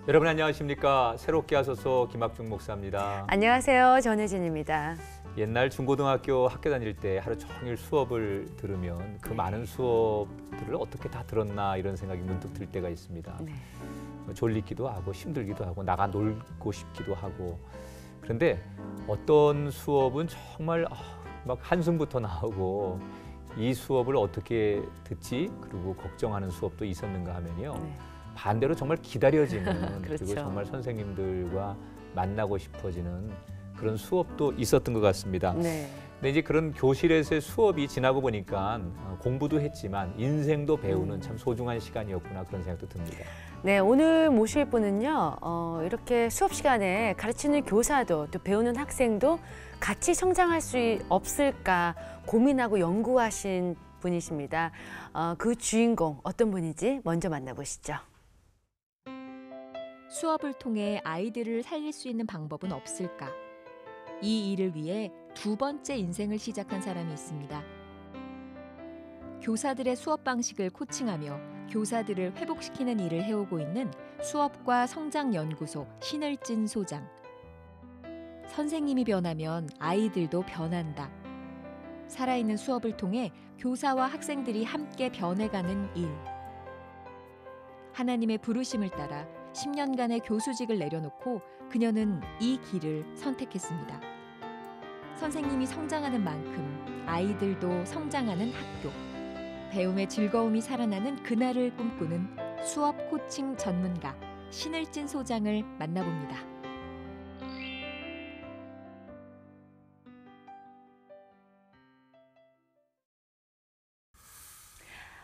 여러분 안녕하십니까? 새롭게 하소서 김학중 목사입니다. 안녕하세요. 전혜진입니다. 옛날 중고등학교 학교 다닐 때 하루 종일 수업을 들으면 그 많은 수업들을 어떻게 다 들었나 이런 생각이 문득 들 때가 있습니다. 네. 졸리기도 하고 힘들기도 하고 나가 놀고 싶기도 하고 그런데 어떤 수업은 정말 막 한숨부터 나오고 이 수업을 어떻게 듣지? 그리고 걱정하는 수업도 있었는가 하면요. 네. 반대로 정말 기다려지는 그렇죠. 그리고 정말 선생님들과 만나고 싶어지는 그런 수업도 있었던 것 같습니다. 네. 근데 이제 그런 교실에서의 수업이 지나고 보니까 공부도 했지만 인생도 배우는 참 소중한 시간이었구나 그런 생각도 듭니다. 네, 오늘 모실 분은요. 이렇게 수업 시간에 가르치는 교사도 또 배우는 학생도 같이 성장할 수 없을까 고민하고 연구하신 분이십니다. 그 주인공 어떤 분인지 먼저 만나보시죠. 수업을 통해 아이들을 살릴 수 있는 방법은 없을까? 이 일을 위해 두 번째 인생을 시작한 사람이 있습니다. 교사들의 수업 방식을 코칭하며 교사들을 회복시키는 일을 해오고 있는 수업과 성장연구소 신을진 소장. 선생님이 변하면 아이들도 변한다. 살아있는 수업을 통해 교사와 학생들이 함께 변해가는 일. 하나님의 부르심을 따라 10년간의 교수직을 내려놓고 그녀는 이 길을 선택했습니다. 선생님이 성장하는 만큼 아이들도 성장하는 학교. 배움의 즐거움이 살아나는 그날을 꿈꾸는 수업 코칭 전문가 신을진 소장을 만나봅니다.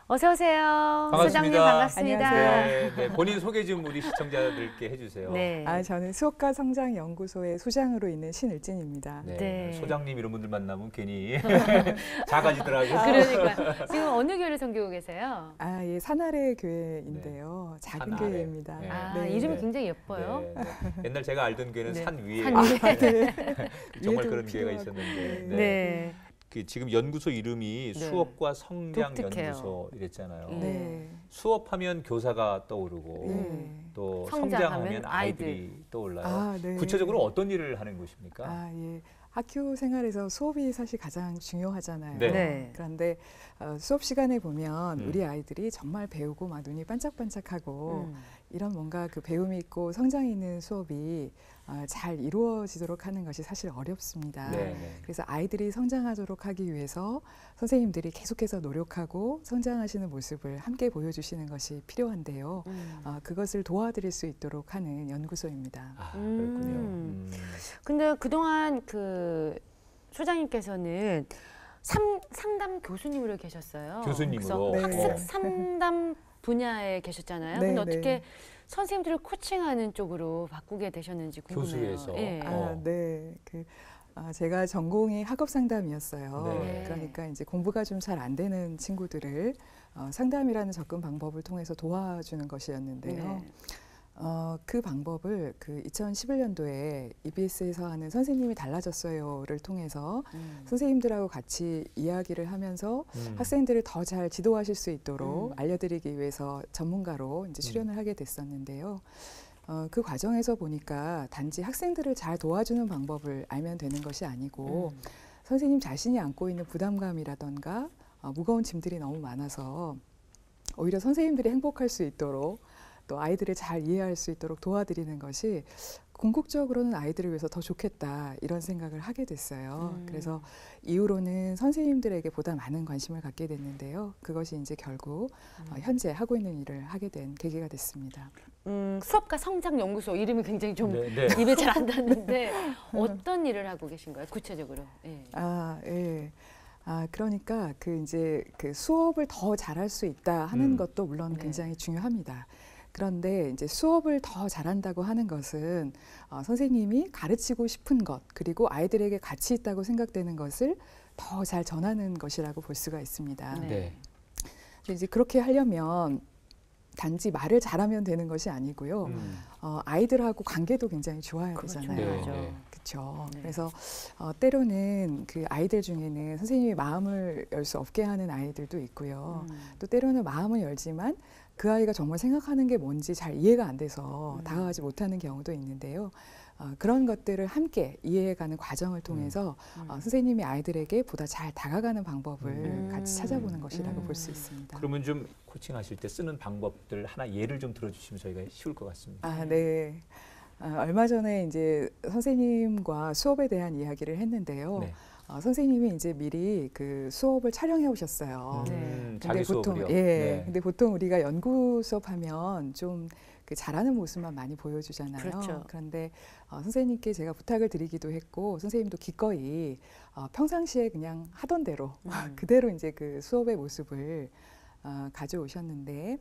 어서 오세요. 반갑습니다. 소장님 반갑습니다. 네, 네, 본인 소개 좀 우리 시청자들께 해주세요. 네. 저는 수업과 성장연구소의 소장으로 있는 신을진입니다. 네, 네. 소장님 이런 분들 만나면 괜히 작아지더라고요. 그러니까 지금 어느 교회를 섬기고 계세요? 예, 산아래 교회인데요. 작은 산아래. 교회입니다. 네. 이름이 네. 굉장히 예뻐요. 네, 네. 옛날 제가 알던 교회는 네. 산 위에 산 위에. 네. 정말 위에도 그런 교회가 필요하고. 있었는데 네. 네. 그 지금 연구소 이름이 네. 수업과 성장 독특해요. 연구소 이랬잖아요. 네. 수업하면 교사가 떠오르고 네. 또 성장하면 성장하면 아이들이 떠올라요. 네. 구체적으로 어떤 일을 하는 곳입니까? 예. 학교 생활에서 수업이 사실 가장 중요하잖아요. 네. 네. 그런데 수업 시간에 보면 음. 우리 아이들이 정말 배우고 막 눈이 반짝반짝하고 음. 이런 뭔가 그 배움이 있고 성장이 있는 수업이 잘 이루어지도록 하는 것이 사실 어렵습니다. 네, 네. 그래서 아이들이 성장하도록 하기 위해서 선생님들이 계속해서 노력하고 성장하시는 모습을 함께 보여주시는 것이 필요한데요. 그것을 도와드릴 수 있도록 하는 연구소입니다. 그렇군요. 근데 그동안 그 소장님께서는 상담 교수님으로 계셨어요. 교수님으로. 그래서 네. 학습 상담 분야에 계셨잖아요. 네, 근데 네. 어떻게 선생님들을 코칭하는 쪽으로 바꾸게 되셨는지 궁금해요. 교수에서. 예. 네. 제가 전공이 학업 상담이었어요. 네. 그러니까 이제 공부가 좀 잘 안 되는 친구들을 상담이라는 접근 방법을 통해서 도와주는 것이었는데요. 네. 그 방법을 그 2011년도에 EBS에서 하는 선생님이 달라졌어요를 통해서 선생님들하고 같이 이야기를 하면서 학생들을 더 잘 지도하실 수 있도록 알려드리기 위해서 전문가로 이제 출연을 하게 됐었는데요. 그 과정에서 보니까 단지 학생들을 잘 도와주는 방법을 알면 되는 것이 아니고 선생님 자신이 안고 있는 부담감이라던가 무거운 짐들이 너무 많아서 오히려 선생님들이 행복할 수 있도록 또 아이들을 잘 이해할 수 있도록 도와드리는 것이 궁극적으로는 아이들을 위해서 더 좋겠다 이런 생각을 하게 됐어요. 그래서 이후로는 선생님들에게 보다 많은 관심을 갖게 됐는데요. 그것이 이제 결국 현재 하고 있는 일을 하게 된 계기가 됐습니다. 수업과 성장연구소 이름이 굉장히 좀 네, 네. 입에 잘 안 닿는데 어떤 일을 하고 계신 거예요? 구체적으로. 예. 예. 그러니까 이제 그 수업을 더 잘할 수 있다 하는 것도 물론 네. 굉장히 중요합니다. 그런데 이제 수업을 더 잘한다고 하는 것은 선생님이 가르치고 싶은 것 그리고 아이들에게 가치 있다고 생각되는 것을 더 잘 전하는 것이라고 볼 수가 있습니다. 네. 네. 이제 그렇게 하려면 단지 말을 잘하면 되는 것이 아니고요. 아이들하고 관계도 굉장히 좋아야 되잖아요. 중요하죠. 네. 그렇죠. 네. 그래서 때로는 그 아이들 중에는 선생님이 마음을 열 수 없게 하는 아이들도 있고요. 또 때로는 마음을 열지만 그 아이가 정말 생각하는 게 뭔지 잘 이해가 안 돼서 다가가지 못하는 경우도 있는데요. 그런 것들을 함께 이해해가는 과정을 통해서 선생님이 아이들에게 보다 잘 다가가는 방법을 같이 찾아보는 것이라고 볼 수 있습니다. 그러면 좀 코칭하실 때 쓰는 방법들 하나 예를 좀 들어주시면 저희가 쉬울 것 같습니다. 아, 네. 얼마 전에 이제 선생님과 수업에 대한 이야기를 했는데요. 네. 선생님이 이제 미리 그 수업을 촬영해 오셨어요. 자기 수업을요? 예. 네. 근데 보통 우리가 연구 수업하면 좀 그 잘하는 모습만 많이 보여주잖아요. 그렇죠. 그런데 선생님께 제가 부탁을 드리기도 했고 선생님도 기꺼이 평상시에 그냥 하던 대로 그대로 이제 그 수업의 모습을 가져오셨는데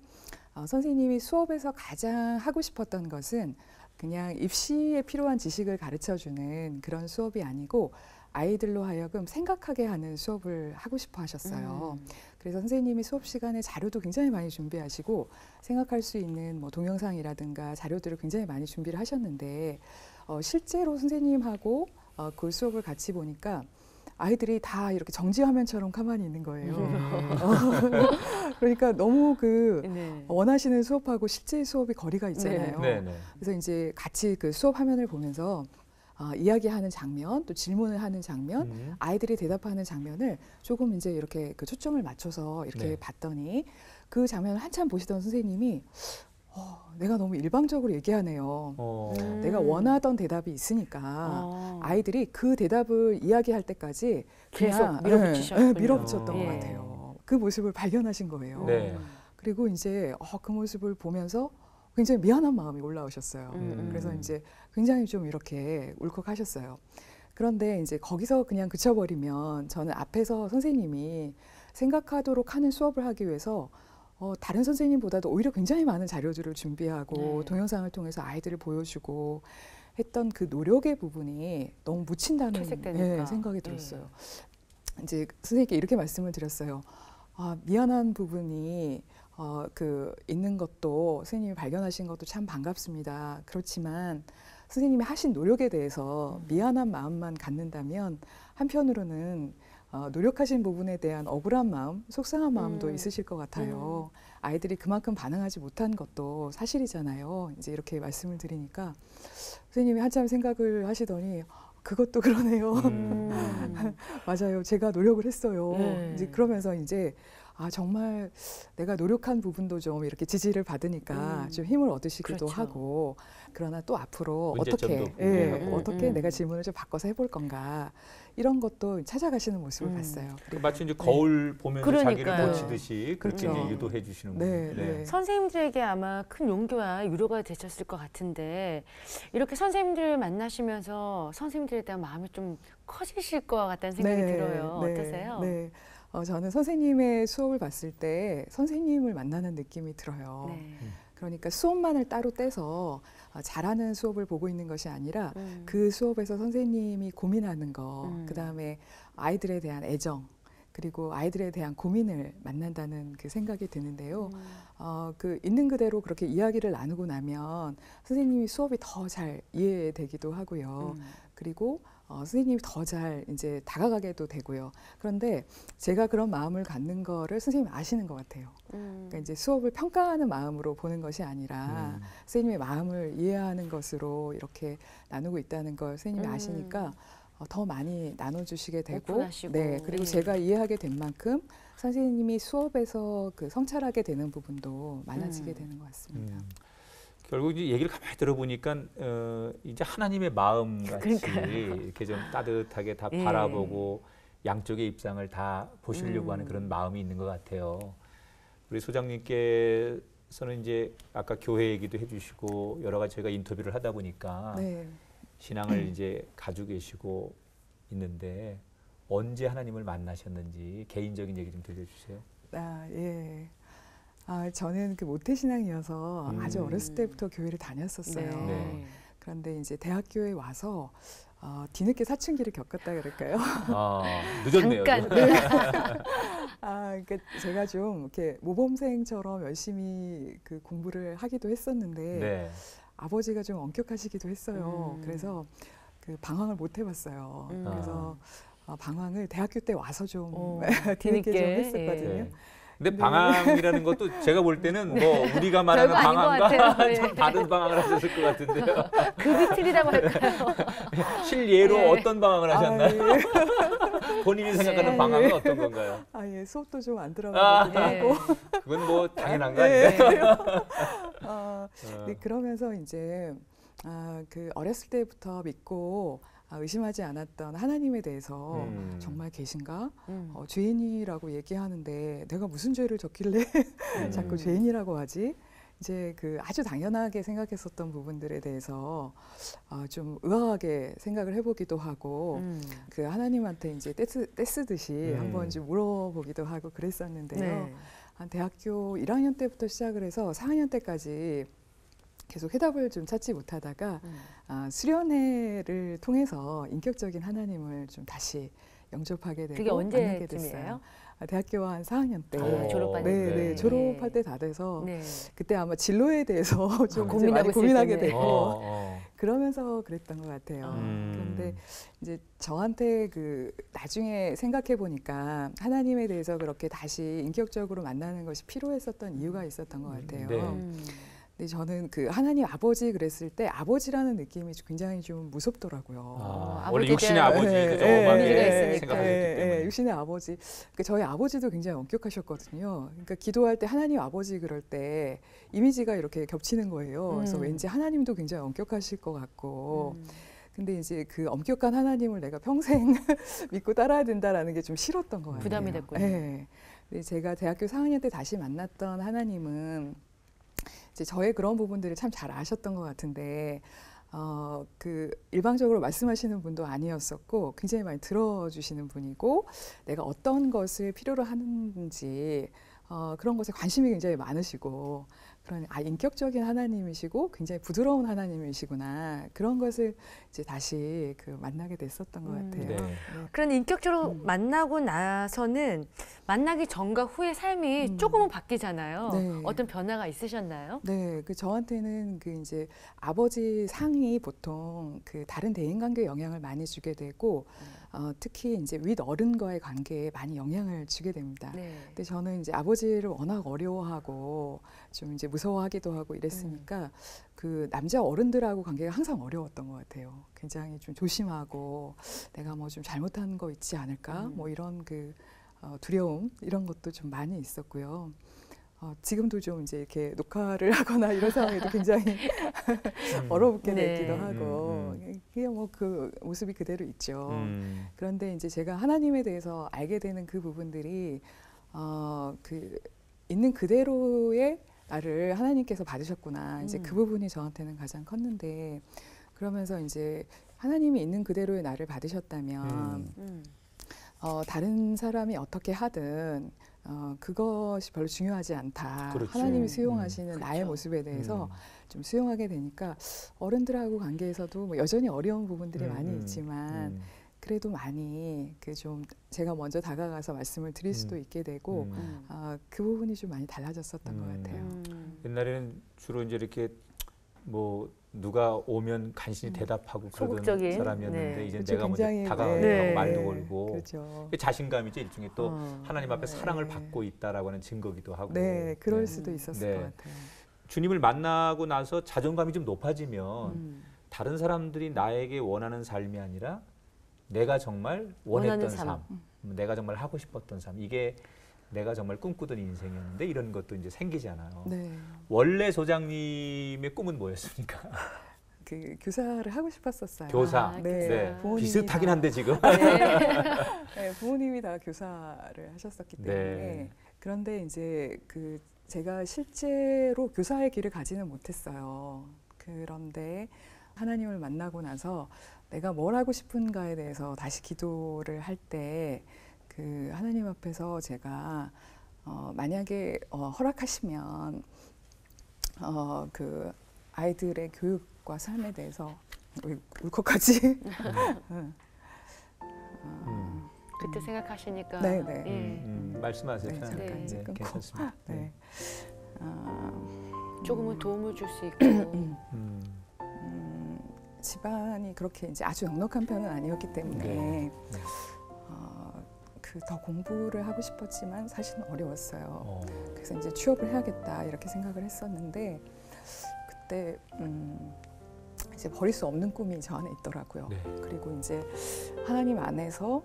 선생님이 수업에서 가장 하고 싶었던 것은 그냥 입시에 필요한 지식을 가르쳐주는 그런 수업이 아니고 아이들로 하여금 생각하게 하는 수업을 하고 싶어 하셨어요. 그래서 선생님이 수업 시간에 자료도 굉장히 많이 준비하시고 생각할 수 있는 뭐 동영상이라든가 자료들을 굉장히 많이 준비를 하셨는데 실제로 선생님하고 그 수업을 같이 보니까 아이들이 다 이렇게 정지화면처럼 가만히 있는 거예요. 그러니까 너무 그 네. 원하시는 수업하고 실제 수업이 거리가 있잖아요. 네, 네. 그래서 이제 같이 그 수업 화면을 보면서 이야기하는 장면, 또 질문을 하는 장면, 아이들이 대답하는 장면을 조금 이제 이렇게 그 초점을 맞춰서 이렇게 네. 봤더니 그 장면을 한참 보시던 선생님이 내가 너무 일방적으로 얘기하네요. 내가 원하던 대답이 있으니까 아이들이 그 대답을 이야기할 때까지 계속 밀어붙이셨군요. 밀어붙였던 예. 것 같아요. 그 모습을 발견하신 거예요. 네. 그리고 이제 그 모습을 보면서 굉장히 미안한 마음이 올라오셨어요. 그래서 이제 굉장히 좀 이렇게 울컥하셨어요. 그런데 이제 거기서 그냥 그쳐버리면 저는 앞에서 선생님이 생각하도록 하는 수업을 하기 위해서 다른 선생님보다도 오히려 굉장히 많은 자료들을 준비하고 동영상을 통해서 아이들을 보여주고 했던 그 노력의 부분이 너무 묻힌다는 퇴색되니까. 생각이 들었어요. 이제 선생님께 이렇게 말씀을 드렸어요. 미안한 부분이 그 있는 것도 선생님이 발견하신 것도 참 반갑습니다. 그렇지만 선생님이 하신 노력에 대해서 미안한 마음만 갖는다면 한편으로는 노력하신 부분에 대한 억울한 마음, 속상한 마음도 있으실 것 같아요. 아이들이 그만큼 반응하지 못한 것도 사실이잖아요. 이제 이렇게 말씀을 드리니까 선생님이 한참 생각을 하시더니 그것도 그러네요. 맞아요. 제가 노력을 했어요. 이제 그러면서 이제 정말 내가 노력한 부분도 좀 이렇게 지지를 받으니까 좀 힘을 얻으시기도 그렇죠. 하고 그러나 또 앞으로 문제점도 어떻게 내가 질문을 좀 바꿔서 해볼 건가 이런 것도 찾아가시는 모습을 봤어요. 마치 이제 거울 보면서 자기를 그러니까요. 보치듯이 그렇게 그렇죠. 이제 유도해 주시는 네, 거예요. 네. 선생님들에게 아마 큰 용기와 위로가 되셨을 것 같은데 이렇게 선생님들 만나시면서 선생님들에 대한 마음이 좀 커지실 것 같다는 생각이 들어요. 어떠세요? 네. 저는 선생님의 수업을 봤을 때 선생님을 만나는 느낌이 들어요. 네. 그러니까 수업만을 따로 떼서 잘하는 수업을 보고 있는 것이 아니라 그 수업에서 선생님이 고민하는 거, 그다음에 아이들에 대한 애정, 그리고 아이들에 대한 고민을 만난다는 그 생각이 드는데요. 그 있는 그대로 그렇게 이야기를 나누고 나면 선생님이 수업이 더 잘 이해되기도 하고요. 그리고 선생님이 더 잘 이제 다가가게도 되고요. 그런데 제가 그런 마음을 갖는 거를 선생님이 아시는 것 같아요. 그러니까 이제 수업을 평가하는 마음으로 보는 것이 아니라 선생님의 마음을 이해하는 것으로 이렇게 나누고 있다는 걸 선생님이 아시니까 더 많이 나눠주시게 되고, 오픈하시고. 네, 그리고 제가 이해하게 된 만큼 선생님이 수업에서 그 성찰하게 되는 부분도 많아지게 되는 것 같습니다. 결국 이제 얘기를 가만히 들어보니까 이제 하나님의 마음 같이 그러니까요. 이렇게 좀 따뜻하게 다 예. 바라보고 양쪽의 입장을 다 보시려고 하는 그런 마음이 있는 것 같아요. 우리 소장님께서는 이제 아까 교회 얘기도 해주시고 여러 가지 저희가 인터뷰를 하다 보니까 네. 신앙을 이제 가지고 계시고 있는데 언제 하나님을 만나셨는지 개인적인 얘기 좀 들려주세요. 예. 저는 그 모태신앙이어서 아주 어렸을 때부터 교회를 다녔었어요. 네. 그런데 이제 대학교에 와서 뒤늦게 사춘기를 겪었다 그럴까요? 늦었네요. 잠깐. 그러니까 제가 좀 이렇게 모범생처럼 열심히 그 공부를 하기도 했었는데 네. 아버지가 좀 엄격하시기도 했어요. 그래서 그 방황을 못 해봤어요. 그래서 방황을 대학교 때 와서 좀 뒤늦게 좀 했었거든요. 네. 근데 방황이라는 것도 제가 볼 때는 뭐 우리가 말하는 별거 아닌 것 방황과 같아요. 좀 다른 방황을 하셨을 것 같은데요. 급이 틀리다고 할까요? 실예로 네. 어떤 방황을 하셨나요? 아, 예. 본인이 생각하는 네. 방황은 어떤 건가요? 아, 예, 수업도 좀 안 아, 들어가기도 네. 하고. 그건 뭐 당연한 거 네. 아니에요? 네, 그러면서 이제 그 어렸을 때부터 믿고 의심하지 않았던 하나님에 대해서 정말 계신가? 죄인이라고 얘기하는데 내가 무슨 죄를 졌길래 자꾸 죄인이라고 하지? 이제 그 아주 당연하게 생각했었던 부분들에 대해서 좀 의아하게 생각을 해보기도 하고 그 하나님한테 이제 떼쓰듯이 한번 좀 물어보기도 하고 그랬었는데요. 네. 한 대학교 1학년 때부터 시작을 해서 4학년 때까지 계속 해답을 좀 찾지 못하다가 수련회를 통해서 인격적인 하나님을 좀 다시 영접하게 되고 그게 만나게 됐어요. 언제쯤이에요? 대학교 한 4학년 때. 졸업반 네, 때. 네, 졸업할 때 다 돼서 네. 그때 아마 진로에 대해서 좀 이제 고민하고 많이 있을 고민하게 때네. 되고 그러면서 그랬던 것 같아요. 음. 그런데 이제 저한테 그 나중에 생각해 보니까 하나님에 대해서 그렇게 다시 인격적으로 만나는 것이 필요했었던 이유가 있었던 것 같아요. 네. 근데 저는 그 하나님 아버지 그랬을 때 아버지라는 느낌이 굉장히 좀 무섭더라고요. 원래 아버지에 육신의 대한 아버지 그죠? 이미지가 엄하게 있으니까. 생각하셨기 때문에. 육신의 아버지. 그러니까 저희 아버지도 굉장히 엄격하셨거든요. 그러니까 기도할 때 하나님 아버지 그럴 때 이미지가 이렇게 겹치는 거예요. 그래서 왠지 하나님도 굉장히 엄격하실 것 같고. 근데 이제 그 엄격한 하나님을 내가 평생 믿고 따라야 된다라는 게 좀 싫었던 것 같아요. 부담이 됐군요. 네. 근데 제가 대학교 4학년 때 다시 만났던 하나님은 이제 저의 그런 부분들을 참 잘 아셨던 것 같은데 그 일방적으로 말씀하시는 분도 아니었었고 굉장히 많이 들어주시는 분이고 내가 어떤 것을 필요로 하는지 그런 것에 관심이 굉장히 많으시고 그런 인격적인 하나님이시고 굉장히 부드러운 하나님이시구나 그런 것을 이제 다시 그 만나게 됐었던 것 같아요. 네. 그런 인격적으로 만나고 나서는 만나기 전과 후의 삶이 조금은 바뀌잖아요. 네. 어떤 변화가 있으셨나요? 네, 그 저한테는 그 이제 아버지 상이 보통 그 다른 대인관계에 영향을 많이 주게 되고 특히 이제 윗 어른과의 관계에 많이 영향을 주게 됩니다. 네. 근데 저는 이제 아버지를 워낙 어려워하고 좀 이제 무서워하기도 하고 이랬으니까 그 남자 어른들하고 관계가 항상 어려웠던 것 같아요. 굉장히 좀 조심하고 내가 뭐 좀 잘못한 거 있지 않을까 뭐 이런 그 두려움 이런 것도 좀 많이 있었고요. 지금도 좀 이제 이렇게 녹화를 하거나 이런 상황에도 굉장히 얼어붙게 네. 되기도 하고 그게 뭐 그 모습이 그대로 있죠. 그런데 이제 제가 하나님에 대해서 알게 되는 그 부분들이 그 있는 그대로의 나를 하나님께서 받으셨구나. 이제 그 부분이 저한테는 가장 컸는데 그러면서 이제 하나님이 있는 그대로의 나를 받으셨다면 다른 사람이 어떻게 하든 그것이 별로 중요하지 않다. 그렇죠. 하나님이 수용하시는 나의 그렇죠. 모습에 대해서 좀 수용하게 되니까 어른들하고 관계에서도 뭐 여전히 어려운 부분들이 많이 있지만 그래도 많이 그 좀 제가 먼저 다가가서 말씀을 드릴 수도 있게 되고 그 부분이 좀 많이 달라졌었던 것 같아요. 옛날에는 주로 이제 이렇게 뭐 누가 오면 간신히 대답하고 그러던 소극적인? 사람이었는데 네. 이제 그렇죠. 내가 먼저 굉장히, 다가가고 네. 말도 걸고 그렇죠. 그게 자신감이죠. 일종의 또 하나님 앞에 네. 사랑을 받고 있다라고 하는 증거기도 하고. 네, 그럴 네. 수도 있었을 네. 것 같아요. 주님을 만나고 나서 자존감이 좀 높아지면 다른 사람들이 나에게 원하는 삶이 아니라 내가 정말 원했던 원하는 삶. 삶, 내가 정말 하고 싶었던 삶, 이게 내가 정말 꿈꾸던 인생이었는데 이런 것도 이제 생기잖아요. 네, 원래 소장님의 꿈은 뭐였습니까? 그 교사를 하고 싶었었어요. 교사. 네, 네. 부모님이 비슷하긴 다- 한데 지금. 네, 부모님이 다 교사를 하셨었기 때문에 네. 그런데 이제 그 제가 실제로 교사의 길을 가지는 못했어요. 그런데 하나님을 만나고 나서 내가 뭘 하고 싶은가에 대해서 다시 기도를 할 때 그 하나님 앞에서 제가 만약에 허락하시면 그 아이들의 교육과 삶에 대해서 울컥하지. 그때 생각하시니까. 네, 네. 예. 말씀하세요. 네, 편하게. 잠깐 이제 끊고. 괜찮습니다. 네. 조금은 도움을 줄 수 있고. 집안이 그렇게 이제 아주 넉넉한 편은 아니었기 때문에 네. 더 공부를 하고 싶었지만 사실은 어려웠어요. 그래서 이제 취업을 해야겠다 이렇게 생각을 했었는데 그때 이제 버릴 수 없는 꿈이 저 안에 있더라고요. 네. 그리고 이제 하나님 안에서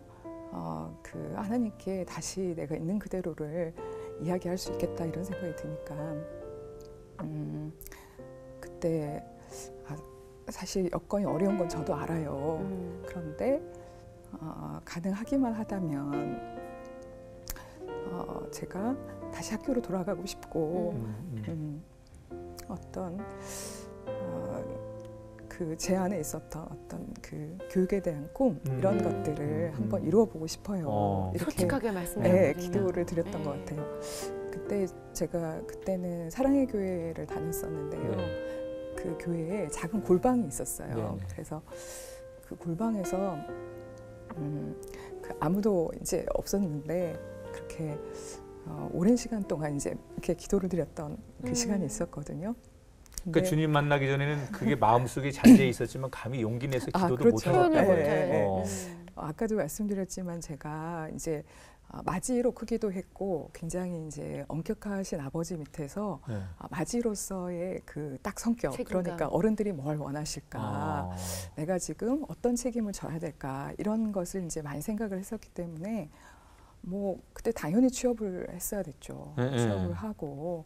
그 하나님께 다시 내가 있는 그대로를 이야기할 수 있겠다 이런 생각이 드니까 그때 사실 여건이 어려운 건 저도 알아요. 그런데 가능하기만 하다면 제가 다시 학교로 돌아가고 싶고 어떤 그 제 안에 있었던 어떤 그 교육에 대한 꿈 이런 것들을 한번 이루어보고 싶어요. 이렇게 솔직하게 말씀해 기도를 드렸던 것 같아요. 그때 제가 그때는 사랑의 교회를 다녔었는데요. 그 교회에 작은 골방이 있었어요. 그래서 그 골방에서 그 아무도 이제 없었는데 그렇게 오랜 시간 동안 이제 이렇게 기도를 드렸던 그 시간이 있었거든요. 그러니까 주님 만나기 전에는 그게 마음속에 잠재 있었지만 감히 용기 내서 기도도 그렇죠. 못하고 아까도 말씀드렸지만 제가 이제 맞이로 크기도 했고 굉장히 이제 엄격하신 아버지 밑에서 맞이로서의 그 딱 성격 책임감. 그러니까 어른들이 뭘 원하실까 내가 지금 어떤 책임을 져야 될까 이런 것을 이제 많이 생각을 했었기 때문에 뭐 그때 당연히 취업을 했어야 됐죠. 취업을 하고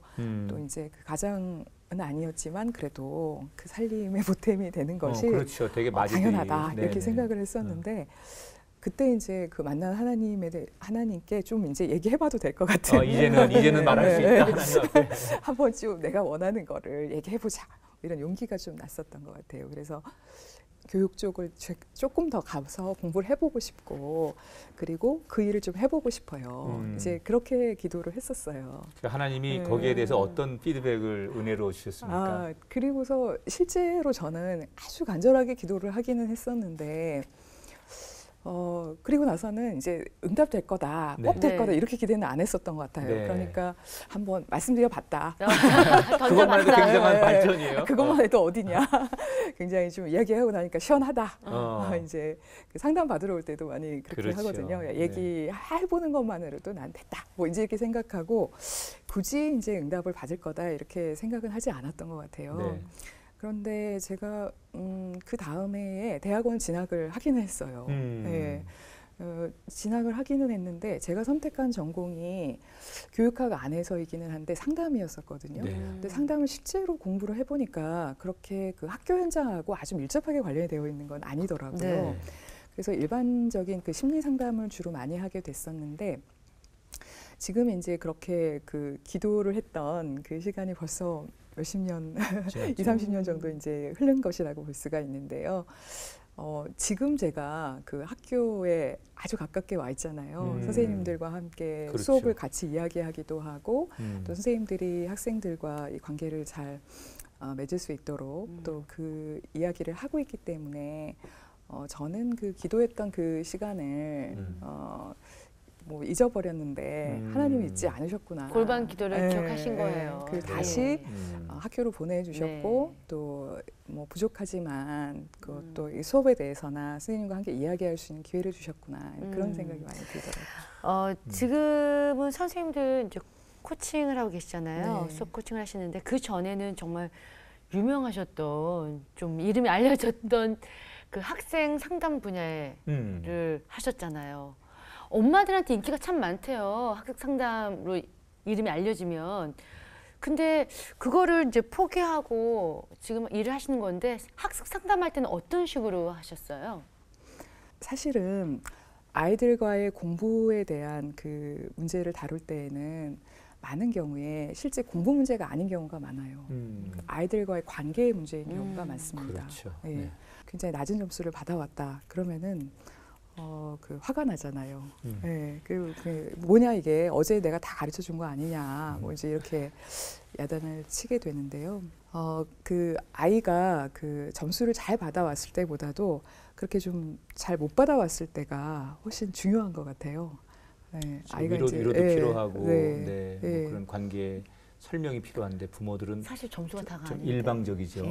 또 이제 그 가장은 아니었지만 그래도 그 살림의 보탬이 되는 것이 그렇죠. 되게 당연하다 이렇게 생각을 했었는데 그때 이제 그 만난 하나님께 좀 이제 얘기해봐도 될 것 같아요. 이제는 말할 수 있다. 하나님 앞에. 한번 좀 내가 원하는 거를 얘기해보자 이런 용기가 좀 났었던 것 같아요. 그래서 교육 쪽을 조금 더 가서 공부를 해보고 싶고 그리고 그 일을 좀 해보고 싶어요. 이제 그렇게 기도를 했었어요. 하나님이 거기에 대해서 어떤 피드백을 은혜로 주셨습니까? 그리고서 실제로 저는 아주 간절하게 기도를 하기는 했었는데 그리고 나서는 이제 응답될 거다, 꼭 될 거다 이렇게 기대는 안 했었던 것 같아요. 그러니까 한번 말씀드려봤다. 그것만 해도 굉장한 발전이에요. 그것만 해도 어디냐. 굉장히 좀 이야기하고 나니까 시원하다. 이제 상담 받으러 올 때도 많이 그렇게 하거든요. 얘기해보는 것만으로도 난 됐다. 뭐 이제 이렇게 생각하고 굳이 이제 응답을 받을 거다 이렇게 생각은 하지 않았던 것 같아요. 그런데 제가 그 다음에 대학원 진학을 하기는 했어요. 진학을 하기는 했는데 제가 선택한 전공이 교육학 안에서이기는 한데 상담이었었거든요. 근데 상담을 실제로 공부를 해보니까 그렇게 그 학교 현장하고 아주 밀접하게 관련이 되어 있는 건 아니더라고요. 그래서 일반적인 그 심리 상담을 주로 많이 하게 됐었는데 지금 이제 그렇게 그 기도를 했던 그 시간이 벌써 몇십 년, 20, 30년 정도 이제 흐른 것이라고 볼 수가 있는데요. 지금 제가 그 학교에 아주 가깝게 와 있잖아요. 선생님들과 함께 수업을 같이 이야기하기도 하고 또 선생님들이 학생들과 이 관계를 잘 맺을 수 있도록 또 그 이야기를 하고 있기 때문에 저는 그 기도했던 그 시간을 뭐 잊어버렸는데 하나님이 잊지 않으셨구나. 골반 기도를 기억하신 거예요. 그 다시 학교로 보내주셨고 또 뭐 부족하지만 또 이 수업에 대해서나 선생님과 함께 이야기할 수 있는 기회를 주셨구나. 그런 생각이 많이 들더라고요. 지금은 선생님들 이제 코칭을 하고 계시잖아요. 수업 코칭을 하시는데 그 전에는 정말 유명하셨던 좀 이름이 알려졌던 그 학생 상담 분야를 하셨잖아요. 엄마들한테 인기가 참 많대요. 학교 상담으로 이름이 알려지면. 근데 그거를 이제 포기하고 지금 일을 하시는 건데 학습 상담할 때는 어떤 식으로 하셨어요? 사실은 아이들과의 공부에 대한 그 문제를 다룰 때에는 많은 경우에 실제 공부 문제가 아닌 경우가 많아요. 아이들과의 관계의 문제인 경우가 많습니다. 그렇죠. 굉장히 낮은 점수를 받아왔다. 그러면은 그 화가 나잖아요. 그 뭐냐 이게 어제 내가 다 가르쳐 준 거 아니냐. 뭐 이제 이렇게 야단을 치게 되는데요. 그 아이가 그 점수를 잘 받아왔을 때보다도 그렇게 좀 잘 못 받아왔을 때가 훨씬 중요한 것 같아요. 아이가 위로도 필요하고 뭐 그런 관계 설명이 필요한데 부모들은 사실 점수가 다가 좀 아닌데. 일방적이죠.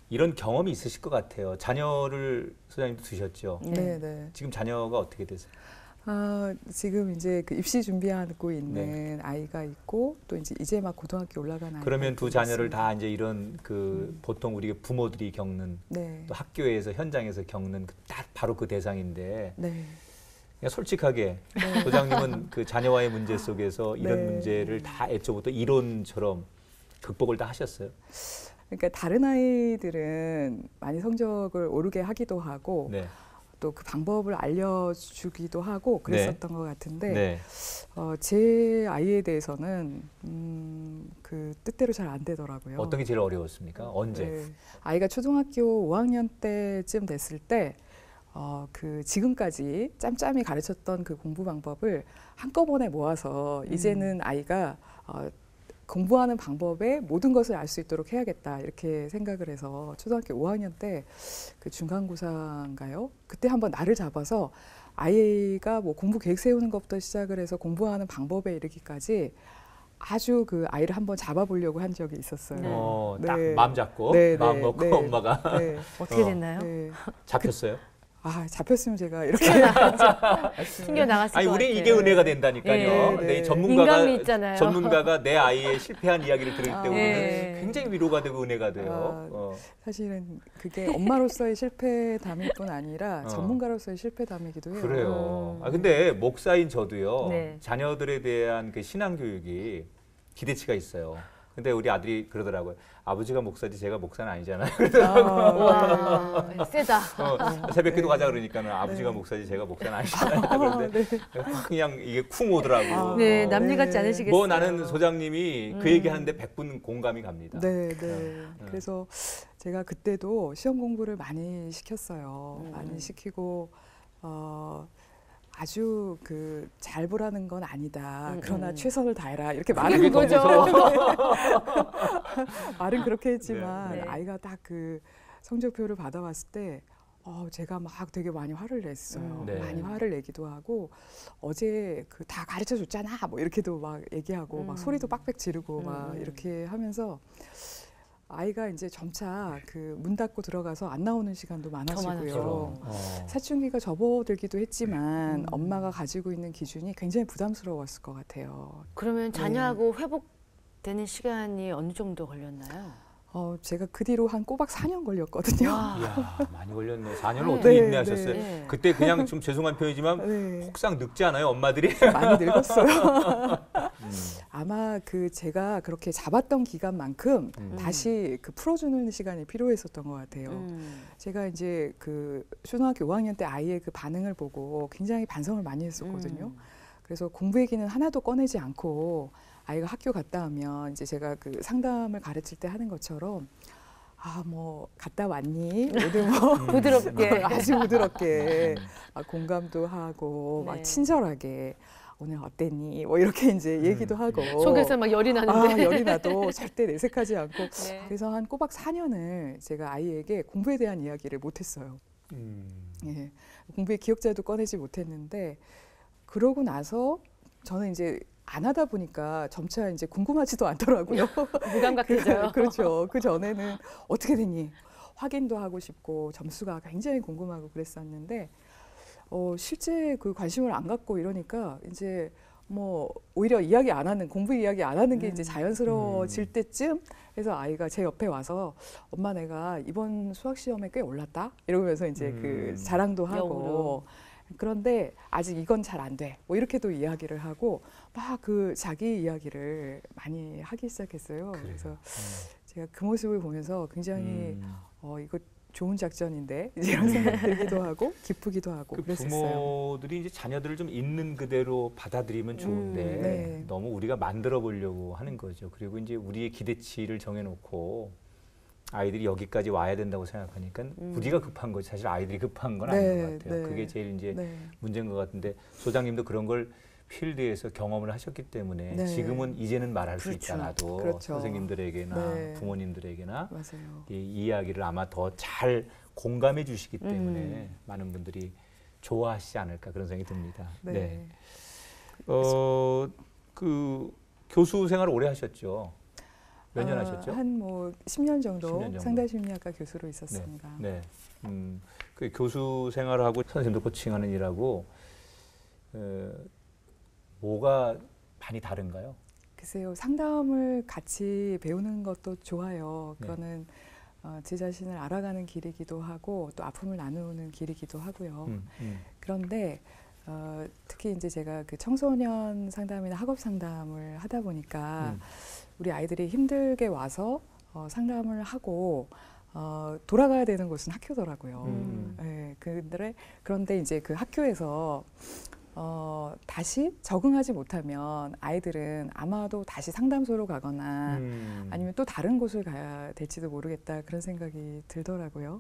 이런 경험이 있으실 것 같아요. 자녀를 소장님도 두셨죠. 네. 지금 자녀가 어떻게 되세요? 지금 이제 그 입시 준비하고 있는 아이가 있고 또 이제 막 고등학교 올라가는 아이가 그러면 두 자녀를 있습니다. 다 이제 이런 그 보통 우리 부모들이 겪는 네. 또 학교에서 현장에서 겪는 딱 바로 그 대상인데 네. 그냥 솔직하게 소장님은 그 자녀와의 문제 속에서 이런 네. 문제를 다 애초부터 이론처럼 극복을 다 하셨어요? 그러니까 다른 아이들은 많이 성적을 오르게 하기도 하고 네. 또 그 방법을 알려주기도 하고 그랬었던 것 같은데 네. 제 아이에 대해서는 그 뜻대로 잘 안 되더라고요. 어떤 게 제일 어려웠습니까? 언제? 네. 아이가 초등학교 5학년 때쯤 됐을 때 그 지금까지 짬짬이 가르쳤던 그 공부 방법을 한꺼번에 모아서 이제는 아이가 공부하는 방법에 모든 것을 알 수 있도록 해야겠다 이렇게 생각을 해서 초등학교 5학년 때 그 중간고사인가요? 그때 한번 날을 잡아서 아이가 뭐 공부 계획 세우는 것부터 시작을 해서 공부하는 방법에 이르기까지 아주 그 아이를 한번 잡아보려고 한 적이 있었어요. 딱 네. 마음 잡고 네, 마음 네, 먹고 네. 엄마가 네. 어떻게 됐나요? 네. 잡혔어요? 잡혔으면 제가 이렇게 튕겨 나갔을 아니 것 우리 같아요. 이게 은혜가 된다니까요. 네, 네. 내 인간미 있잖아요. 전문가가 내 아이의 실패한 이야기를 들을 때 우리는 네. 굉장히 위로가 되고 은혜가 돼요. 사실은 그게 엄마로서의 실패담일 뿐 아니라 어. 전문가로서의 실패담이기도 해요. 그래요. 근데 목사인 저도요. 네. 자녀들에 대한 그 신앙 교육이 기대치가 있어요. 근데 우리 아들이 그러더라고요. 아버지가 목사지 제가 목사는 아니잖아요. 와, 세다. 새벽기도 가자 그러니까는 아버지가 목사지 제가 목사는 아니잖아요. 그런데 그냥 이게 쿵 오더라고. 네, 남일 같지 않으시겠어요? 뭐 나는 소장님이 그 얘기하는데 100분 공감이 갑니다. 네. 그래서 제가 그때도 시험 공부를 많이 시켰어요. 많이 시키고 아주 그 잘 보라는 건 아니다. 그러나 최선을 다해라. 이렇게 말은 거죠. 말은 그렇게 했지만 네. 아이가 딱 그 성적표를 받아왔을 때 제가 막 되게 많이 화를 냈어요. 네. 많이 화를 내기도 하고 어제 그 다 가르쳐 줬잖아. 뭐 이렇게도 막 얘기하고 막 소리도 빡빡 지르고 막 이렇게 하면서 아이가 이제 점차 그 문 닫고 들어가서 안 나오는 시간도 많아지고요. 사춘기가 접어들기도 했지만 엄마가 가지고 있는 기준이 굉장히 부담스러웠을 것 같아요. 그러면 자녀하고 회복되는 시간이 어느 정도 걸렸나요? 제가 그 뒤로 한 꼬박 4년 걸렸거든요. 이야, 많이 걸렸네. 4년을 네. 어떻게 네, 인내하셨어요? 네. 그때 그냥 좀 죄송한 표현이지만 네. 혹상 늙지 않아요, 엄마들이? 많이 늙었어요. 아마 그 제가 그렇게 잡았던 기간만큼 다시 그 풀어주는 시간이 필요했었던 것 같아요. 제가 이제 그 초등학교 5학년 때 아이의 그 반응을 보고 굉장히 반성을 많이 했었거든요. 그래서 공부 얘기는 하나도 꺼내지 않고 아이가 학교 갔다 오면 이제 제가 그 상담을 가르칠 때 하는 것처럼 뭐 갔다 왔니? 오늘 뭐 부드럽게. 아주 부드럽게 공감도 하고 네. 막 친절하게 오늘 어땠니? 뭐 이렇게 이제 얘기도 하고 속에서 막 열이 나는데. 열이 나도 절대 내색하지 않고 네. 그래서 한 꼬박 4년을 제가 아이에게 공부에 대한 이야기를 못했어요. 예, 공부의 기억자도 꺼내지 못했는데 그러고 나서 저는 이제 안 하다 보니까 점차 이제 궁금하지도 않더라고요. 무감각해져요. 그렇죠. 그 전에는 어떻게 됐니? 확인도 하고 싶고 점수가 굉장히 궁금하고 그랬었는데 실제 그 관심을 안 갖고 이러니까 이제 뭐 오히려 이야기 안 하는 공부 이야기 안 하는 게 이제 자연스러워질 때쯤 그래서 아이가 제 옆에 와서 엄마 내가 이번 수학 시험에 꽤 올랐다 이러면서 이제 그 자랑도 하고 역으로. 그런데 아직 이건 잘 안 돼. 뭐 이렇게도 이야기를 하고 막 그 자기 이야기를 많이 하기 시작했어요. 그래서 제가 그 모습을 보면서 굉장히 이거 좋은 작전인데 이런 생각 들기도 하고 기쁘기도 하고 그랬었어요. 부모들이 이제 자녀들을 좀 있는 그대로 받아들이면 좋은데 네. 너무 우리가 만들어 보려고 하는 거죠. 그리고 이제 우리의 기대치를 정해놓고 아이들이 여기까지 와야 된다고 생각하니까 우리가 급한 거지 사실 아이들이 급한 건 아닌 것 같아요. 그게 제일 이제 문제인 것 같은데 소장님도 그런 걸 필드에서 경험을 하셨기 때문에 지금은 이제는 말할 수 있잖아도 선생님들에게나 부모님들에게나 맞아요. 이 이야기를 아마 더 잘 공감해 주시기 때문에 많은 분들이 좋아하시지 않을까 그런 생각이 듭니다. 네. 그 교수 생활을 오래 하셨죠? 몇 년 하셨죠? 한 뭐 10년 정도, 10년 정도. 상담심리학과 교수로 있었습니다. 네. 그 교수 생활을 하고 선생님들 코칭하는 일하고 뭐가 많이 다른가요? 글쎄요, 상담을 같이 배우는 것도 좋아요. 네. 그거는 제 자신을 알아가는 길이기도 하고 또 아픔을 나누는 길이기도 하고요. 그런데 특히 이제 제가 그 청소년 상담이나 학업 상담을 하다 보니까 우리 아이들이 힘들게 와서 상담을 하고 돌아가야 되는 곳은 학교더라고요. 네, 그런데 이제 그 학교에서 다시 적응하지 못하면 아이들은 아마도 다시 상담소로 가거나 아니면 또 다른 곳을 가야 될지도 모르겠다 그런 생각이 들더라고요.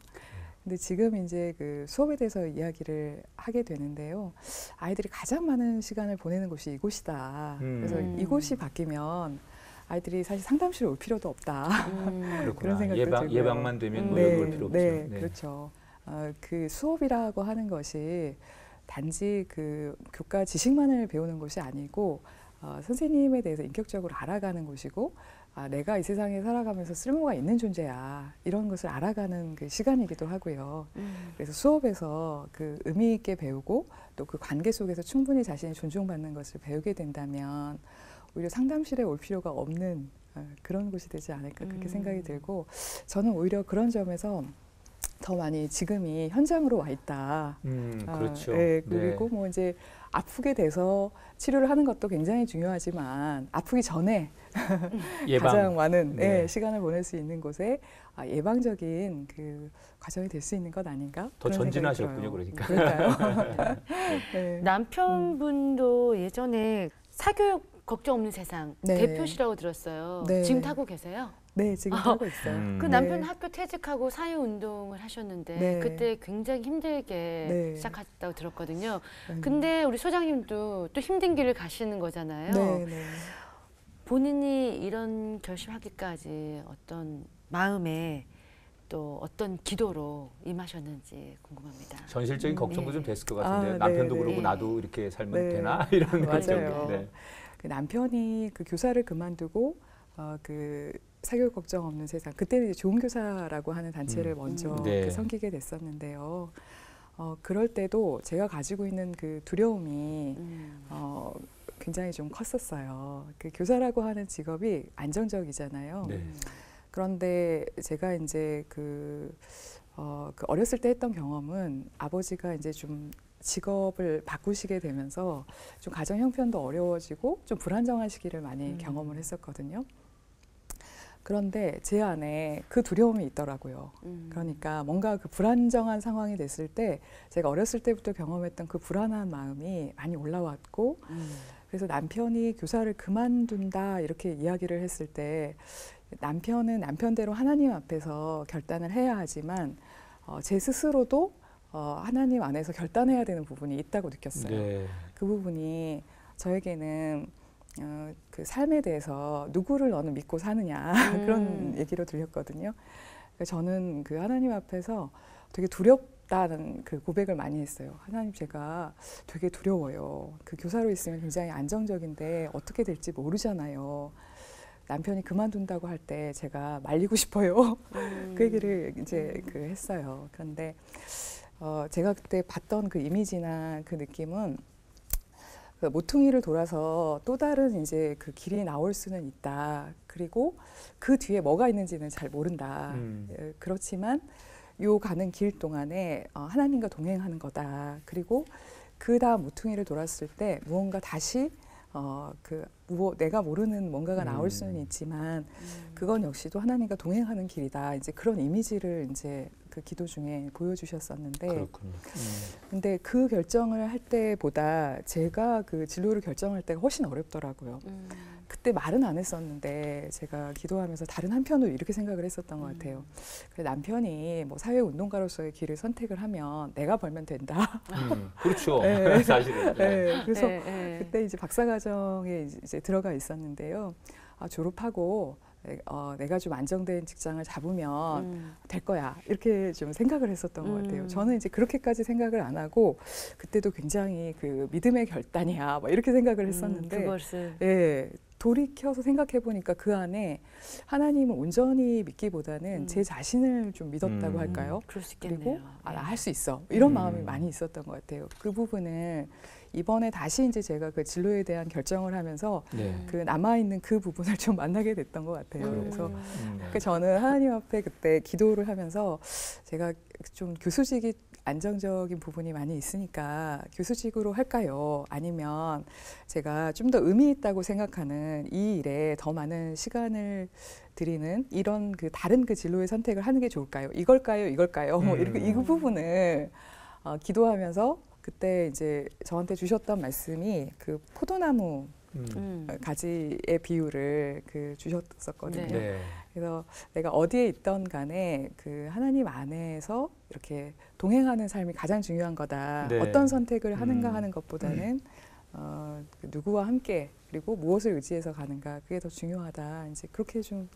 근데 지금 이제 그 수업에 대해서 이야기를 하게 되는데요. 아이들이 가장 많은 시간을 보내는 곳이 이곳이다. 그래서 이곳이 바뀌면 아이들이 사실 상담실에 올 필요도 없다. 그런 생각도 들고요. 예방만 되면 뭐 여기 올 필요 없죠. 네, 그렇죠. 그 수업이라고 하는 것이 단지 그 교과 지식만을 배우는 것이 아니고 선생님에 대해서 인격적으로 알아가는 곳이고 내가 이 세상에 살아가면서 쓸모가 있는 존재야 이런 것을 알아가는 그 시간이기도 하고요. 그래서 수업에서 그 의미 있게 배우고 또 그 관계 속에서 충분히 자신이 존중받는 것을 배우게 된다면 오히려 상담실에 올 필요가 없는 그런 곳이 되지 않을까 그렇게 생각이 들고 저는 오히려 그런 점에서 더 많이 지금이 현장으로 와 있다. 그렇죠. 네, 그리고 뭐 이제 아프게 돼서 치료를 하는 것도 굉장히 중요하지만 아프기 전에 가장 많은 시간을 보낼 수 있는 곳에 예방적인 그 과정이 될 수 있는 것 아닌가? 더 전진하셨군요, 그러니까. 그럴까요? 네. 남편분도 예전에 사교육 걱정 없는 세상 대표시라고 들었어요. 네. 지금 타고 계세요? 네, 지금 하고 있어요. 그 남편 학교 퇴직하고 사회운동을 하셨는데 그때 굉장히 힘들게 시작했다고 들었거든요. 근데 우리 소장님도 또 힘든 길을 가시는 거잖아요. 본인이 이런 결심하기까지 어떤 마음에 또 어떤 기도로 임하셨는지 궁금합니다. 현실적인 걱정도 좀 됐을 것 같은데 남편도 그러고 나도 이렇게 살면 되나 이런 걱정. 그 남편이 그 교사를 그만두고 그 사교육 걱정 없는 세상 그때는 이제 좋은 교사라고 하는 단체를 먼저 그 섬기게 됐었는데요. 그럴 때도 제가 가지고 있는 그 두려움이 굉장히 좀 컸었어요. 그 교사라고 하는 직업이 안정적이잖아요. 그런데 제가 이제 그 어렸을 때 했던 경험은 아버지가 이제 좀 직업을 바꾸시게 되면서 좀 가정 형편도 어려워지고 좀 불안정한 시기를 많이 경험을 했었거든요. 그런데 제 안에 그 두려움이 있더라고요. 그러니까 뭔가 그 불안정한 상황이 됐을 때 제가 어렸을 때부터 경험했던 그 불안한 마음이 많이 올라왔고 그래서 남편이 교사를 그만둔다 이렇게 이야기를 했을 때 남편은 남편대로 하나님 앞에서 결단을 해야 하지만 제 스스로도 하나님 안에서 결단해야 되는 부분이 있다고 느꼈어요. 그 부분이 저에게는 그 삶에 대해서 누구를 너는 믿고 사느냐 그런 얘기로 들렸거든요. 그러니까 저는 그 하나님 앞에서 되게 두렵다는 그 고백을 많이 했어요. 하나님 제가 되게 두려워요. 그 교사로 있으면 굉장히 안정적인데 어떻게 될지 모르잖아요. 남편이 그만둔다고 할 때 제가 말리고 싶어요. 그 얘기를 이제 그 했어요. 그런데 제가 그때 봤던 그 이미지나 그 느낌은 그 모퉁이를 돌아서 또 다른 이제 그 길이 나올 수는 있다. 그리고 그 뒤에 뭐가 있는지는 잘 모른다. 그렇지만 요 가는 길 동안에 하나님과 동행하는 거다. 그리고 그 다음 모퉁이를 돌았을 때 무언가 다시 내가 모르는 뭔가가 나올 수는 있지만 그건 역시도 하나님과 동행하는 길이다. 이제 그런 이미지를 이제 그 기도 중에 보여주셨었는데, 그렇군요. 근데 그 결정을 할 때보다 제가 그 진로를 결정할 때가 훨씬 어렵더라고요. 그때 말은 안 했었는데 제가 기도하면서 다른 한편으로 이렇게 생각을 했었던 것 같아요. 그래, 남편이 뭐 사회운동가로서의 길을 선택을 하면 내가 벌면 된다. 그렇죠. 사실은. 그래서 그때 이제 박사과정에 이제 들어가 있었는데요. 졸업하고 내가 좀 안정된 직장을 잡으면 될 거야. 이렇게 좀 생각을 했었던 것 같아요. 저는 이제 그렇게까지 생각을 안 하고 그때도 굉장히 그 믿음의 결단이야. 막 이렇게 생각을 했었는데 그것을 돌이켜서 생각해 보니까 그 안에 하나님을 온전히 믿기보다는 제 자신을 좀 믿었다고 할까요? 그럴 수 있겠네요. 그리고 나 할 수 있어. 이런 마음이 많이 있었던 것 같아요. 그 부분을 이번에 다시 이제 제가 그 진로에 대한 결정을 하면서 네. 그 남아 있는 그 부분을 좀 만나게 됐던 것 같아요. 그래서 네. 저는 하나님 앞에 그때 기도를 하면서 제가 좀 교수직이 안정적인 부분이 많이 있으니까 교수직으로 할까요? 아니면 제가 좀 더 의미 있다고 생각하는 이 일에 더 많은 시간을 드리는 이런 그 다른 그 진로의 선택을 하는 게 좋을까요? 이걸까요? 이걸까요? 뭐 이렇게 이 부분을 기도하면서 그때 이제 저한테 주셨던 말씀이 그 포도나무 가지의 비유를 그 주셨었거든요. 네. 네. 그래서 내가 어디에 있던 간에 그 하나님 안에서 이렇게 동행하는 삶이 가장 중요한 거다. 네. 어떤 선택을 하는가 하는 것보다는 그 누구와 함께 그리고 무엇을 의지해서 가는가 그게 더 중요하다. 이제 그렇게 좀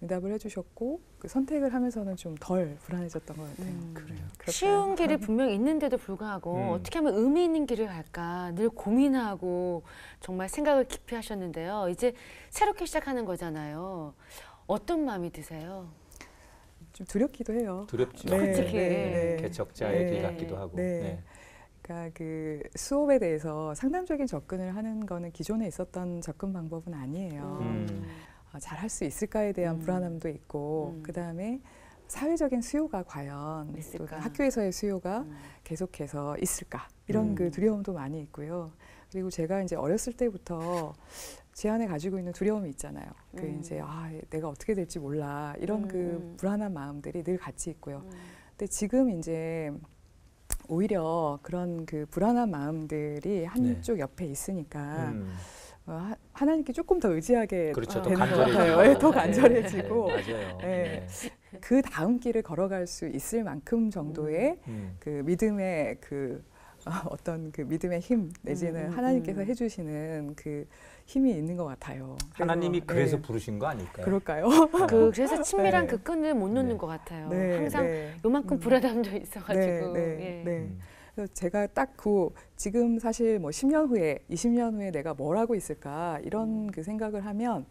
응답을 해주셨고 그 선택을 하면서는 좀 덜 불안해졌던 것 같아요. 그래요. 쉬운 길이 분명히 있는데도 불구하고 어떻게 하면 의미 있는 길을 갈까 늘 고민하고 정말 생각을 깊이 하셨는데요. 이제 새롭게 시작하는 거잖아요. 어떤 마음이 드세요? 좀 두렵기도 해요. 두렵죠. 솔직히. 개척자의 네. 길 같기도 하고. 네. 네. 그러니까 그 수업에 대해서 상담적인 접근을 하는 거는 기존에 있었던 접근 방법은 아니에요. 잘 할 수 있을까에 대한 불안함도 있고 그 다음에 사회적인 수요가 과연 또 있을까? 학교에서의 수요가 계속해서 있을까 이런 그 두려움도 많이 있고요. 그리고 제가 이제 어렸을 때부터 제 안에 가지고 있는 두려움이 있잖아요. 그 이제 내가 어떻게 될지 몰라 이런 그 불안한 마음들이 늘 같이 있고요. 근데 지금 이제 오히려 그런 그 불안한 마음들이 한쪽 옆에 있으니까 하나님께 조금 더 의지하게 그렇죠. 더 되는 것 간절해지고. 같아요. 네, 더 간절해지고 네, 맞아요. 네. 그 다음 길을 걸어갈 수 있을 만큼 정도의 그 믿음의 그 어떤 그 믿음의 힘 내지는 하나님께서 해주시는 그 힘이 있는 것 같아요. 하나님이 그래서 네. 부르신 거 아닐까요? 그럴까요? 그래서 친밀한 네. 그 끈을 못 놓는 네. 것 같아요. 네, 항상 네. 요만큼 불안함도 있어가지고. 네. 예. 그래서 제가 딱 그 지금 사실 뭐 10년 후에 20년 후에 내가 뭘 하고 있을까 이런 그 생각을 하면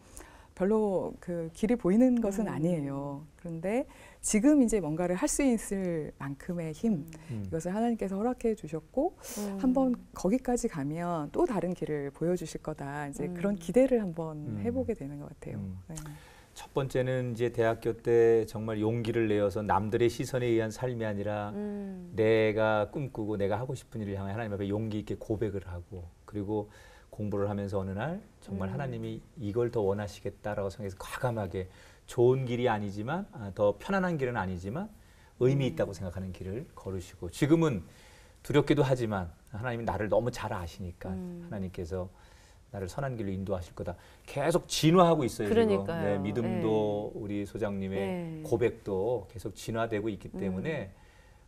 별로 그 길이 보이는 것은 아니에요. 그런데 지금 이제 뭔가를 할 수 있을 만큼의 힘 이것을 하나님께서 허락해 주셨고 한번 거기까지 가면 또 다른 길을 보여주실 거다. 이제 그런 기대를 한번 해보게 되는 것 같아요. 네. 첫 번째는 이제 대학교 때 정말 용기를 내어서 남들의 시선에 의한 삶이 아니라 내가 꿈꾸고 내가 하고 싶은 일을 향해 하나님 앞에 용기 있게 고백을 하고 그리고 공부를 하면서 어느 날 정말 하나님이 이걸 더 원하시겠다라고 생각해서 과감하게 좋은 길이 아니지만 더 편안한 길은 아니지만 의미 있다고 생각하는 길을 걸으시고 지금은 두렵기도 하지만 하나님이 나를 너무 잘 아시니까 하나님께서 나를 선한 길로 인도하실 거다. 계속 진화하고 있어요. 그러니까요. 지금. 네, 믿음도 우리 소장님의 네. 고백도 계속 진화되고 있기 때문에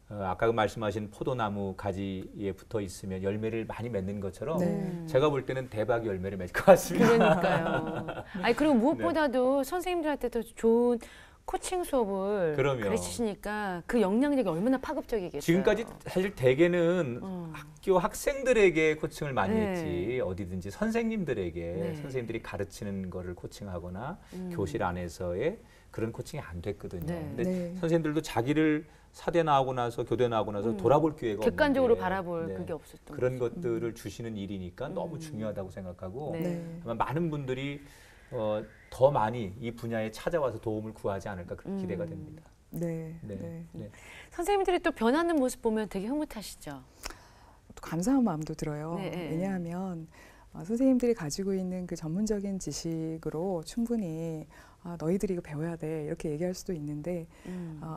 아까 그 말씀하신 포도나무 가지에 붙어 있으면 열매를 많이 맺는 것처럼 제가 볼 때는 대박 열매를 맺을 것 같습니다. 그러니까요. 아니 그리고 무엇보다도 선생님들한테 더 좋은 코칭 수업을 그럼요. 가르치시니까 그 영향력이 얼마나 파급적이겠어요. 지금까지 사실 대개는 학교 학생들에게 코칭을 많이 네. 했지 어디든지 선생님들에게 네. 선생님들이 가르치는 거를 코칭하거나 교실 안에서의 그런 코칭이 안 됐거든요. 네. 근데 네. 선생님들도 자기를 사대 나오고 나서 교대 나오고 나서 돌아볼 기회가 객관적으로 없는데 바라볼 네. 그게 없었던 그런 거죠. 것들을 주시는 일이니까 너무 중요하다고 생각하고 네. 네. 아마 많은 분들이 더 많이 이 분야에 찾아와서 도움을 구하지 않을까 그렇게 기대가 됩니다. 네. 네. 네. 네. 선생님들이 또 변하는 모습 보면 되게 흐뭇하시죠. 또 감사한 마음도 들어요. 네. 왜냐하면 선생님들이 가지고 있는 그 전문적인 지식으로 충분히 너희들이 이거 배워야 돼 이렇게 얘기할 수도 있는데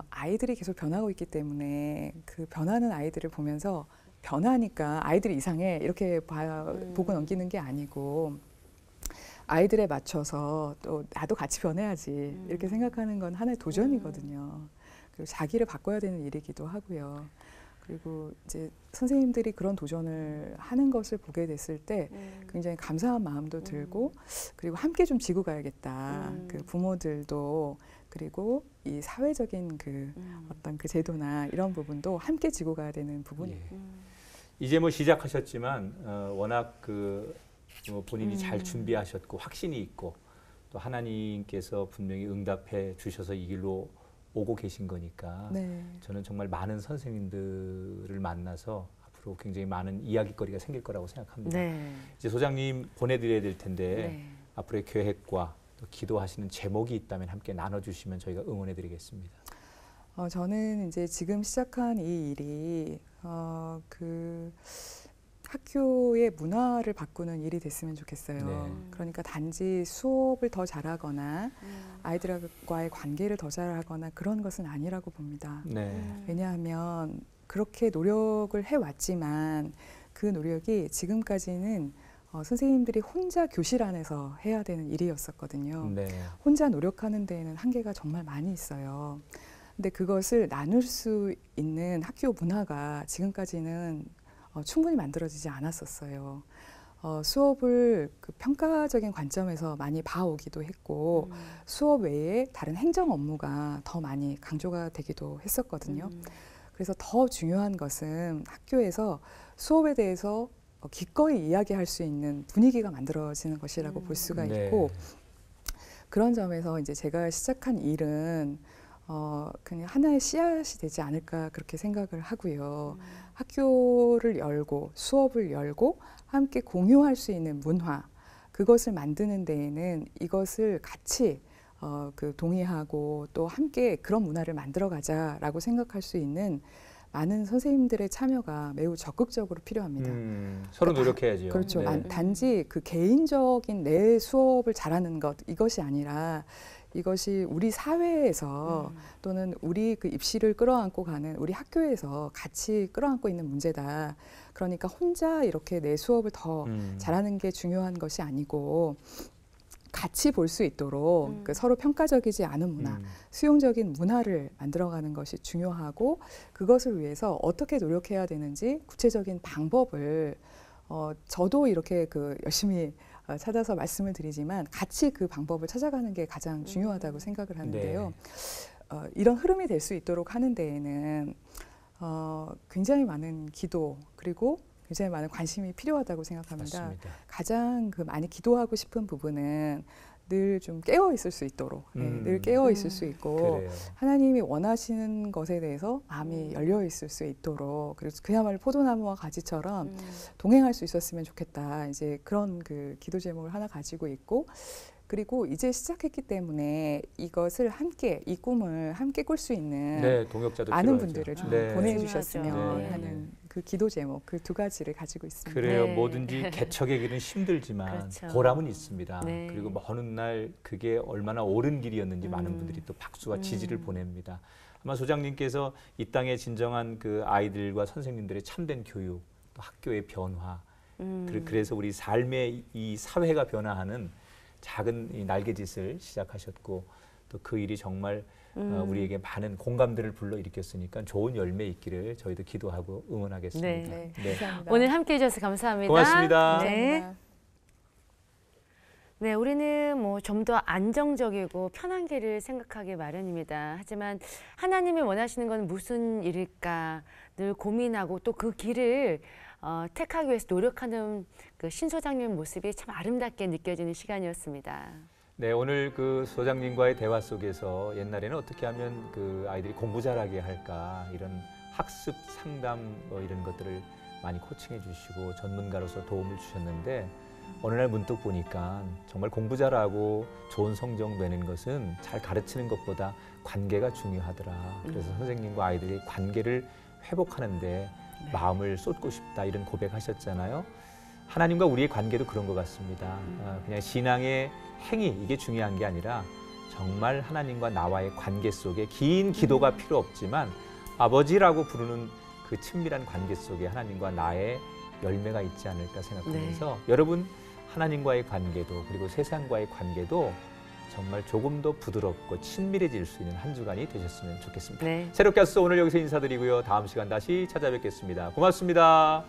아이들이 계속 변하고 있기 때문에 그 변하는 아이들을 보면서 변하니까 아이들이 이상해 이렇게 보고 넘기는 게 아니고 아이들에 맞춰서 또 나도 같이 변해야지 이렇게 생각하는 건 하나의 도전이거든요. 그리고 자기를 바꿔야 되는 일이기도 하고요. 그리고 이제 선생님들이 그런 도전을 하는 것을 보게 됐을 때 굉장히 감사한 마음도 들고 그리고 함께 좀 지고 가야겠다. 그 부모들도 그리고 이 사회적인 그 어떤 그 제도나 이런 부분도 함께 지고 가야 되는 부분이에요. 이제 뭐 시작하셨지만 워낙 본인이 잘 준비하셨고 확신이 있고 또 하나님께서 분명히 응답해 주셔서 이 길로 오고 계신 거니까 네. 저는 정말 많은 선생님들을 만나서 앞으로 굉장히 많은 이야기거리가 생길 거라고 생각합니다. 네. 이제 소장님 보내드려야 될 텐데 네. 앞으로의 계획과 또 기도하시는 제목이 있다면 함께 나눠주시면 저희가 응원해드리겠습니다. 저는 이제 지금 시작한 이 일이 그 학교의 문화를 바꾸는 일이 됐으면 좋겠어요. 네. 그러니까 단지 수업을 더 잘하거나 아이들과의 관계를 더 잘하거나 그런 것은 아니라고 봅니다. 네. 왜냐하면 그렇게 노력을 해왔지만 그 노력이 지금까지는 선생님들이 혼자 교실 안에서 해야 되는 일이었었거든요. 네. 혼자 노력하는 데에는 한계가 정말 많이 있어요. 근데 그것을 나눌 수 있는 학교 문화가 지금까지는 충분히 만들어지지 않았었어요. 수업을 그 평가적인 관점에서 많이 봐오기도 했고 수업 외에 다른 행정 업무가 더 많이 강조가 되기도 했었거든요. 그래서 더 중요한 것은 학교에서 수업에 대해서 기꺼이 이야기할 수 있는 분위기가 만들어지는 것이라고 볼 수가 네. 있고 그런 점에서 이제 제가 시작한 일은 그냥 하나의 씨앗이 되지 않을까 그렇게 생각을 하고요. 학교를 열고 수업을 열고 함께 공유할 수 있는 문화 그것을 만드는 데에는 이것을 같이 그 동의하고 또 함께 그런 문화를 만들어가자라고 생각할 수 있는 많은 선생님들의 참여가 매우 적극적으로 필요합니다. 서로 그러니까 노력해야죠. 그렇죠. 네. 단지 그 개인적인 내 수업을 잘하는 것 이것이 아니라 이것이 우리 사회에서 또는 우리 그 입시를 끌어안고 가는 우리 학교에서 같이 끌어안고 있는 문제다. 그러니까 혼자 이렇게 내 수업을 더 잘하는 게 중요한 것이 아니고 같이 볼 수 있도록 그 서로 평가적이지 않은 문화, 수용적인 문화를 만들어가는 것이 중요하고 그것을 위해서 어떻게 노력해야 되는지 구체적인 방법을 저도 이렇게 그 열심히 찾아서 말씀을 드리지만 같이 그 방법을 찾아가는 게 가장 중요하다고 생각을 하는데요. 네. 이런 흐름이 될 수 있도록 하는 데에는 굉장히 많은 기도 그리고 굉장히 많은 관심이 필요하다고 생각합니다. 맞습니다. 가장 그 많이 기도하고 싶은 부분은 늘 좀 깨어 있을 수 있도록 늘 깨어 있을 수 있고 그래요. 하나님이 원하시는 것에 대해서 마음이 열려 있을 수 있도록 그래서 그야말로 포도나무와 가지처럼 동행할 수 있었으면 좋겠다. 이제 그런 그 기도 제목을 하나 가지고 있고 그리고 이제 시작했기 때문에 이것을 함께 이 꿈을 함께 꿀 수 있는 네, 동역자도 많은 필요하죠. 분들을 좀 네. 보내주셨으면 네. 하는 그 기도 제목 그 두 가지를 가지고 있습니다. 그래요. 네. 뭐든지 개척의 길은 힘들지만 그렇죠. 보람은 있습니다. 네. 그리고 어느 날 그게 얼마나 옳은 길이었는지 많은 분들이 또 박수와 지지를 보냅니다. 아마 소장님께서 이 땅의 진정한 그 아이들과 선생님들의 참된 교육, 또 학교의 변화, 그래서 우리 삶의 이 사회가 변화하는 작은 이 날개짓을 시작하셨고 또 그 일이 정말 우리에게 많은 공감들을 불러일으켰으니까 좋은 열매 있기를 저희도 기도하고 응원하겠습니다. 네. 감사합니다. 오늘 함께해 주셔서 감사합니다. 고맙습니다. 네. 감사합니다. 네, 우리는 뭐 좀 더 안정적이고 편한 길을 생각하기 마련입니다. 하지만 하나님이 원하시는 건 무슨 일일까 늘 고민하고 또 그 길을 택하기 위해서 노력하는 그 신 소장님 모습이 참 아름답게 느껴지는 시간이었습니다. 네, 오늘 그 소장님과의 대화 속에서 옛날에는 어떻게 하면 그 아이들이 공부 잘하게 할까 이런 학습 상담 이런 것들을 많이 코칭해 주시고 전문가로서 도움을 주셨는데 어느 날 문득 보니까 정말 공부 잘하고 좋은 성적 내는 것은 잘 가르치는 것보다 관계가 중요하더라. 그래서 선생님과 아이들이 관계를 회복하는데 마음을 쏟고 싶다 이런 고백하셨잖아요. 하나님과 우리의 관계도 그런 것 같습니다. 그냥 신앙의 행위 이게 중요한 게 아니라 정말 하나님과 나와의 관계 속에 긴 기도가 필요 없지만 아버지라고 부르는 그 친밀한 관계 속에 하나님과 나의 열매가 있지 않을까 생각하면서 여러분 하나님과의 관계도 그리고 세상과의 관계도 정말 조금 더 부드럽고 친밀해질 수 있는 한 주간이 되셨으면 좋겠습니다. 네. 새롭게 하셔서 오늘 여기서 인사드리고요. 다음 시간 다시 찾아뵙겠습니다. 고맙습니다.